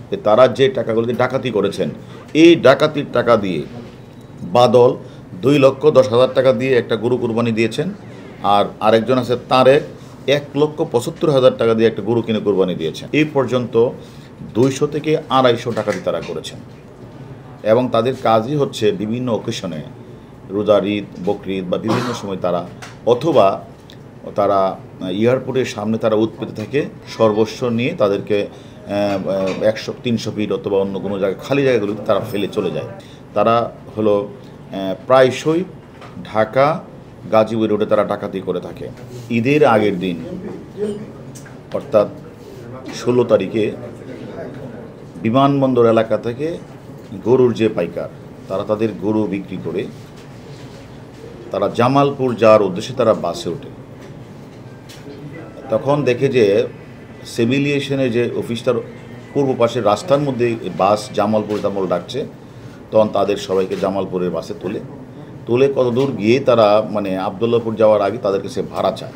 যে তারা যে টাকাগুলো দিয়ে ডাকাতি করেছেন, এই ডাকাতির টাকা দিয়ে বাদল 2,10,000 টাকা দিয়ে একটা গরু কুরবানি দিয়েছেন। আর আরেকজন আছে তারেক 1,75,000 টাকা দিয়ে একটা গরু কিনে কুরবানি দিয়েছেন। এই পর্যন্ত 200 থেকে 250 ডাকাতি তারা করেছেন। এবং তাদের কাজই হচ্ছে বিভিন্ন অকেশনে, রোজার ঈদ, বকরিদ বা বিভিন্ন সময় তারা অথবা তারা এয়ারপোর্টের সামনে তারা উৎপেতে থাকে, সর্বস্ব নিয়ে তাদেরকে 100-300 ফিট অথবা অন্য কোনো জায়গায় খালি জায়গাগুলোতে তারা ফেলে চলে যায়। তারা হলো প্রায়শই ঢাকা গাজীপুর রোডে তারা ডাকাতি করে থাকে। ঈদের আগের দিন অর্থাৎ 16 তারিখে বিমানবন্দর এলাকা থেকে গরুর যে পাইকার, তারা তাদের গরু বিক্রি করে তারা জামালপুর যাওয়ার উদ্দেশ্যে তারা বাসে ওঠে। তখন দেখে যে সিভিলিয়েশনের যে অফিসটার পূর্ব পাশের রাস্তার মধ্যে বাস জামালপুর ডাকছে। তখন তাদের সবাইকে জামালপুরের বাসে তুলে কত দূর গিয়ে তারা আবদুল্লাহপুর যাওয়ার আগে তাদের কাছে ভাড়া চায়।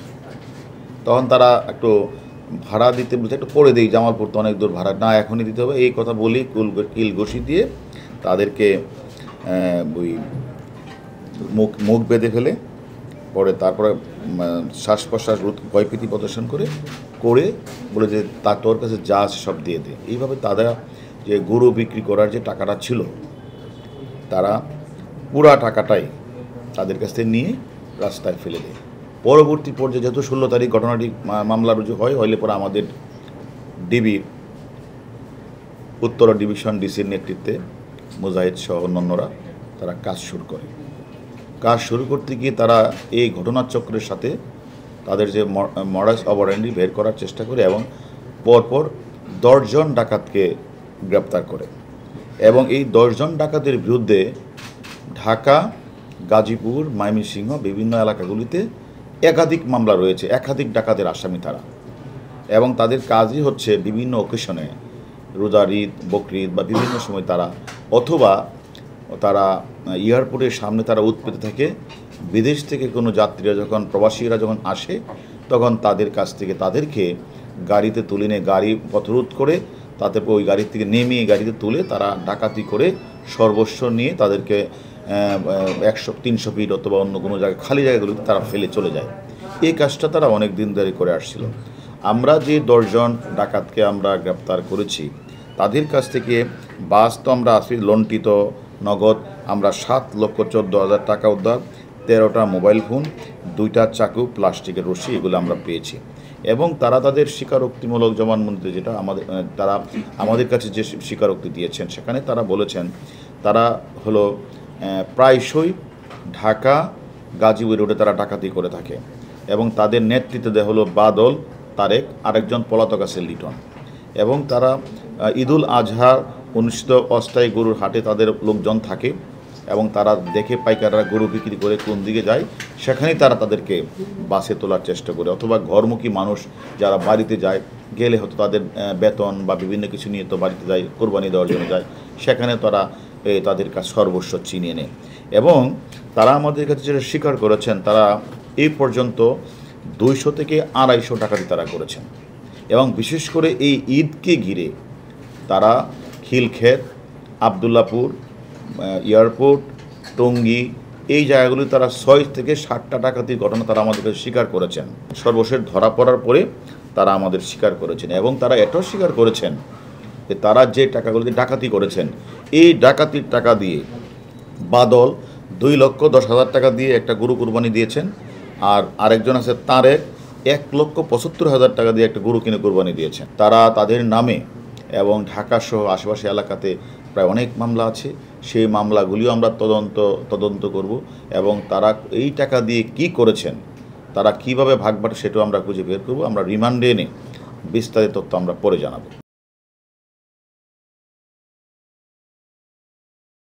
তখন তারা একটু ভাড়া দিতে বলছে, একটু পরে দিই, জামালপুর তো অনেক দূর, ভাড়া না এখনই দিতে হবে, এই কথা বলি কিল ঘষি দিয়ে তাদেরকে ওই মুখ বেঁধে ফেলে পরে তারপরে শ্বাস প্রশ্বাস ভয়ভীতি প্রদর্শন করে বলে যে তোর কাছে যা আছে সব দিয়ে দে। এইভাবে তারা যে গরু বিক্রি করার যে টাকাটা ছিল, তারা পুরা টাকাটাই তাদের কাছ থেকে নিয়ে রাস্তায় ফেলে দেয়। পরবর্তী পর্যায়ে যেহেতু 16 তারিখ ঘটনাটি মামলা রুজু হইলে পরে আমাদের ডিবির উত্তরা ডিভিশন ডিসির নেতৃত্বে মুজাহিদ সহ অন্যান্যরা তারা কাজ শুরু করতে গিয়ে তারা এই ঘটনাচক্রের সাথে তাদের যে মডাস অপারেন্ডি বের করার চেষ্টা করে এবং পরপর 10 জন ডাকাতকে গ্রেপ্তার করে। এবং এই 10 জন ডাকাতের বিরুদ্ধে ঢাকা, গাজীপুর, ময়মনসিংহ বিভিন্ন এলাকাগুলিতে একাধিক মামলা রয়েছে, একাধিক ডাকাতের আসামি তারা। এবং তাদের কাজই হচ্ছে বিভিন্ন অকেশনে, রোজার ঈদ, বকরিদ বা বিভিন্ন সময় তারা অথবা তারা এয়ারপোর্টের সামনে তারা উৎপেতে থাকে। বিদেশ থেকে কোনো যাত্রীরা যখন, প্রবাসীরা যখন আসে, তখন তাদের কাছ থেকে তাদেরকে গাড়িতে তুলে নিয়ে গাড়ি পথরোধ করে তারপর ওই গাড়ি থেকে নেমিয়ে গাড়িতে তুলে তারা ডাকাতি করে সর্বস্ব নিয়ে তাদেরকে 100-300 ফিট অথবা অন্য কোনো জায়গায় খালি জায়গাগুলোতে তারা ফেলে চলে যায়। এই কাজটা তারা অনেক দিন ধরে করে আসছিল। আমরা যে 10 জন ডাকাতকে আমরা গ্রেপ্তার করেছি, তাদের কাছ থেকে বাস তো আমরা লণ্ঠিত নগদ আমরা 7,14,000 টাকা উদ্ধার, 13টা মোবাইল ফোন, 2টা চাকু, প্লাস্টিকের রশি, এগুলো আমরা পেয়েছি। এবং তারা তাদের স্বীকারোক্তিমূলক জবানবন্দিতে যেটা তারা আমাদের কাছে যে স্বীকারোক্তি দিয়েছেন, সেখানে তারা বলেছেন তারা হলো প্রায়শই ঢাকা গাজীপুর রোডে তারা ডাকাতি করে থাকে। এবং তাদের নেতৃত্বে দেওয়া হলো বাদল, তারেক, আরেকজন পলাতক আছে লিটন। এবং তারা ঈদুল আজহা অনুষ্ঠিত অস্থায়ী গরুর হাটে তাদের লোকজন থাকে এবং তারা দেখে পাইকাররা গরু বিক্রি করে কোন দিকে যায়, সেখানেই তারা তাদেরকে বাসে তোলার চেষ্টা করে। অথবা ঘরমুখী মানুষ যারা বাড়িতে যায়, গেলে হয়তো তাদের বেতন বা বিভিন্ন কিছু নিয়ে তো বাড়িতে যায়, কোরবানি দেওয়ার জন্য যায়, সেখানে তারা তাদের কাছে সর্বস্ব ছিনিয়ে নেয়। এবং তারা আমাদের কাছে যেটা স্বীকার করেছেন, তারা এই পর্যন্ত 200 থেকে 250 ডাকাতি তারা করেছেন। এবং বিশেষ করে এই ঈদকে ঘিরে তারা খিলক্ষেত, আবদুল্লাপুর, এয়ারপোর্ট, টঙ্গী, এই জায়গাগুলি তারা 6 থেকে 7টা ডাকাতির ঘটনা তারা আমাদের কাছে স্বীকার করেছেন। সর্বশেষ ধরা পড়ার পরে তারা আমাদের স্বীকার করেছেন। এবং তারা এটাও স্বীকার করেছেন যে তারা যে টাকাগুলো দিয়ে ডাকাতি করেছেন, এই ডাকাতির টাকা দিয়ে বাদল 2,10,000 টাকা দিয়ে একটা গরু কুরবানি দিয়েছেন। আর আরেকজন আছে তারেক 1,75,000 টাকা দিয়ে একটা গরু কিনে কুরবানি দিয়েছেন। তারা তাদের নামে এবং ঢাকা সহ আশেপাশে এলাকাতে প্রায় অনেক মামলা আছে, সেই মামলাগুলিও আমরা তদন্ত করব। এবং তারা এই টাকা দিয়ে কি করেছেন, তারা কিভাবে ভাগ বাটে, সেটাও আমরা খুঁজে বের করব। আমরা রিমান্ডে এনে বিস্তারিত তথ্য আমরা পরে জানাবো।